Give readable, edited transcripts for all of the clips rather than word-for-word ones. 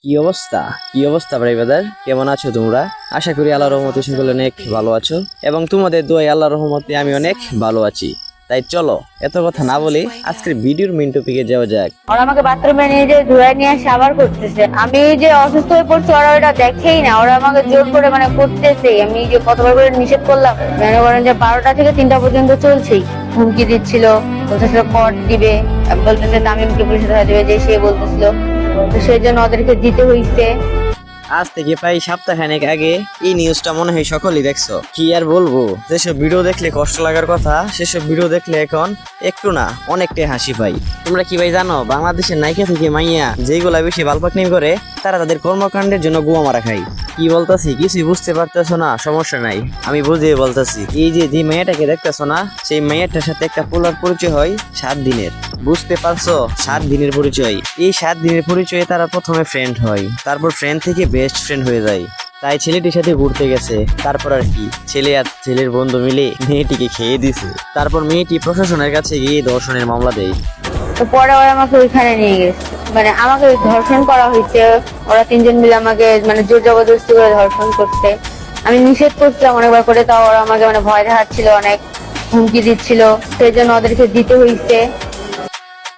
কি অবস্থা ভাই ব্রাদার, কেমন আছো তোমরা? আশা করি আল্লাহর রহমতে সকলে অনেক ভালো আছো এবং তোমাদের দোয়ায় আল্লাহর রহমতে আমি অনেক ভালো আছি। তাই চলো এত কথা না বলে আজকের ভিডিওর মেইন টপিকে যাওয়া যাক। ওরা আমাকে বাথরুমে নিয়ে যে ধুয়ে নিয়ে আসে আবার করতেছে। আমি যে অসুস্থ হয়ে পড়ছি ওরা ওটা দেখেই না, ওরা আমাকে জোর করে করতেছে। আমি যে কতবার করে নিষেধ করলাম, মনে করেন যে 12টা থেকে 3টা পর্যন্ত চলছেই। হুমকি দিচ্ছিল, বলতেছিল কট দিবে, বলতেছে তামিমকে পুলিশে ধরা দেবে, যে সে বলতেছিল। তো সেই জন্য ওদেরকে দিতে হইছে। আজ থেকে প্রায় সপ্তাহখানেক আগে এই নিউজটা মনে হয় সকলেই দেখছো। কি আর বলবো, যেসব ভিডিও দেখলে কষ্ট লাগার কথা সেসব ভিডিও দেখলে এখন একটু না অনেকটাই হাসি পাই। তোমরা কি ভাই জানো, বাংলাদেশের নায়িকা থেকে মাইয়া যেগুলা বেশি বালপাকনি করে তারা তাদের কর্মকাণ্ডের জন্য গুয়া মারা খায়। কি বলতাছি কিছুই বুঝতে পারতেছো না? সমস্যা নাই, আমি বুঝিয়ে বলতাছি। এই যে মাইয়াটাকে দেখতেছো না, সেই মাইয়াটার সাথে একটা পোলার পরিচয় হয় 7 দিনের। বুঝতে পারছো? 7 দিনের পরিচয়। এই 7 দিনের পরিচয়ে তারা প্রথমে ফ্রেন্ড হয়, তারপর ফ্রেন্ড থেকে বেস্ট ফ্রেন্ড হয়ে যায়। তাই ছেলেটির সাথে ঘুরতে গেছে, তারপর আর কি ছেলে আর ছেলের বন্ধু মিলে মেয়েটিকে খেয়ে দিছে। তারপর মেয়েটি প্রশাসনের কাছে গিয়ে ধর্ষণের মামলা দেয়। তো পরে ওরা আমাকে ওইখানে নিয়ে গেছে, আমাকে ধর্ষণ করা হয়েছে। ওরা 3জন মিলে আমাকে জোর জবরদস্তি করে ধর্ষণ করছে। আমি নিষেধ করছিলাম অনেকবার করে, তাও ওরা আমাকে ভয় দেখাচ্ছিল, অনেক হুমকি দিচ্ছিল। সেই জন্য ওদেরকে দিতে হইছে।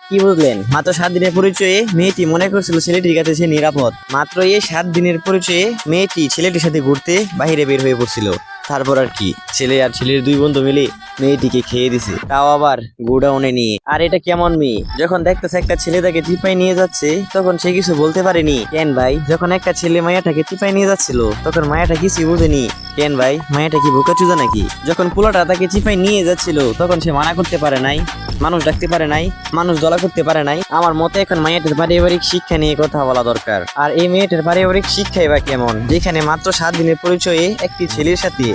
কি বুঝলেন? মাত্র 7 দিনের পরিচয়ে মেয়েটি মনে করছিল ছেলেটির কাছে সে নিরাপদ। মাত্র এই 7 দিনের পরিচয়ে মেয়েটি ছেলেটির সাথে ঘুরতে বাইরে বের হয়ে পড়ছিল। তারপর আর কি ছেলে আর ছেলের 2 বন্ধু মিলে মেয়েটিকে খেয়ে দিছে, তাও আবার গোডাউনে নিয়ে। আর এটা কেমন মেয়ে, যখন দেখতেছে একটা ছেলে তাকে টিপাই নিয়ে যাচ্ছে তখন সে কিছু বলতে পারেনি কেন ভাই? যখন একটা ছেলে মায়াটাকে টিপাই নিয়ে যাচ্ছিল তখন মায়াটা কিছুই বুঝেনি কেন ভাই? মায়াটা কি বোকাচোদা নাকি? যখন পোলাটা তাকে চিপাই নিয়ে যাচ্ছিল তখন সে মানা করতে পারে নাই, মানুষ ডাকতে পারে নাই, মানুষ দলা করতে পারে নাই। আমার মতে এখন মায়ের পারিবারিক শিক্ষা নিয়ে কথা বলা দরকার। আর এই মেয়েটার পারিবারিক শিক্ষাই বা কেমন, যেখানে মাত্র 7 দিনের পরিচয়ে একটি ছেলের সাথে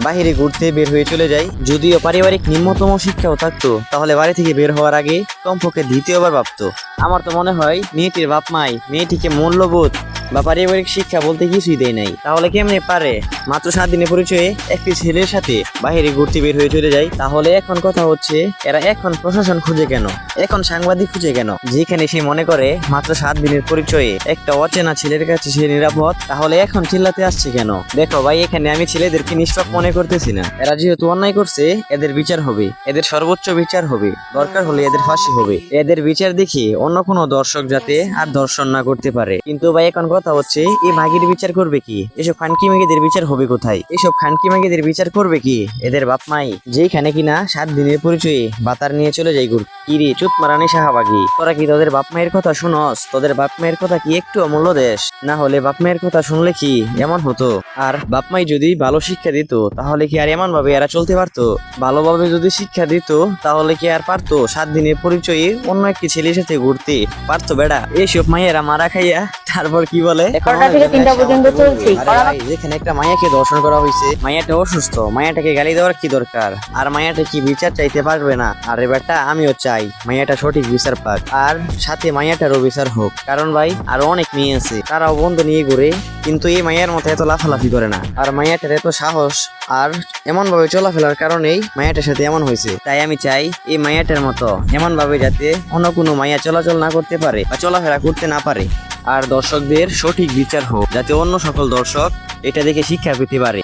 বাহিরে ঘুরতে বের হয়ে চলে যায়। যদিও পারিবারিক নিম্নতম শিক্ষাও থাকতো তাহলে বাড়ি থেকে বের হওয়ার আগে কমপক্ষে দ্বিতীয়বার ভাবতো। আমার তো মনে হয় মেয়েটির বাপ মাই মেয়েটিকে মূল্যবোধ বা পারিবারিক শিক্ষা বলতে কিছুই দেয় নাই। তাহলে কেমনে পারে মাত্র 7 দিনের পরিচয়ে একটি ছেলের সাথে বাহিরে ঘুরতে বের হয়ে চলে যায়? তাহলে এখন কথা হচ্ছে, এরা এখন প্রশাসন খুঁজে কেন, এখন সাংবাদিক খুঁজে কেন, যেখানে সে মনে করে মাত্র 7 দিনের পরিচয়ে একটা অচেনা ছেলের কাছে সে নিরাপদ? তাহলে এখন চিল্লাতে আসছে কেন? দেখো ভাই, এখানে আমি ছেলেদেরকে নিষ্পাপ মনে করতেছি না। এরা যেহেতু অন্যায় করছে এদের বিচার হবে, এদের সর্বোচ্চ বিচার হবে, দরকার হলে এদের ফাঁসি হবে। এদের বিচার দেখে অন্য কোনো দর্শক যাতে আর দর্শন না করতে পারে। কিন্তু ভাই এখন কথা হচ্ছে, এই ভাগির বিচার করবে কি? এসব খানকি মাগিদের বিচার হবে কোথায়? এসব খানকি মাগিদের বিচার করবে কি এদের বাপ মাই, যেখানে কিনা 7 দিনের পরিচয়ে বাতার নিয়ে চলে যায় ঘুরতে? কি রে চুত মারানি শাহবাগি, তোরা কি তোদের বাপ মায়ের কথা শুনস? তোদের বাপ মায়ের কথা কি একটু অমূল্য দেশ? না হলে বাপ মায়ের কথা শুনলে কি এমন হতো? আর বাপ মাই যদি ভালো শিক্ষা দিত তাহলে কি আর এমন ভাবে এরা চলতে পারতো? ভালোভাবে যদি শিক্ষা দিত তাহলে কি আর পারতো 7 দিনের পরিচয়ে অন্য একটি ছেলের সাথে ঘুরতে? পারতো বেড়া? এইসব মাইয়েরা মারা খাইয়া তারপর কি বলে 12টা থেকে 3টা পর্যন্ত চলছে। যেখানে একটা মায়াকে দর্শন করা হয়েছে, মায়াটা অসুস্থ, মায়াটাকে গালি দেওয়ার কি দরকার? আর মায়াটা কি বিচার চাইতে পারবে না? আরে বেটা, আমিও চাই মায়াটা সঠিক বিচার পাক, আর সাথে মায়াটারও বিচার হোক। কারণ ভাই আরো অনেক মেয়ে আছে, তারাও বন্ধু নিয়ে ঘুরে, কিন্তু এই মায়ের মতো এত লাফালাফি করে না। আর মায়াটার এত সাহস আর এমন ভাবে চলাফেরার কারণেই মায়াটার সাথে এমন হয়েছে। তাই আমি চাই এই মায়াটার মতো এমন ভাবে যাতে অন্য কোনো মায়া চলাচল না করতে পারে বা চলাফেরা করতে না পারে। আর দর্শকদের সঠিক বিচার হোক, যাতে অন্য সকল দর্শক এটা দেখে শিক্ষা পেতে পারে।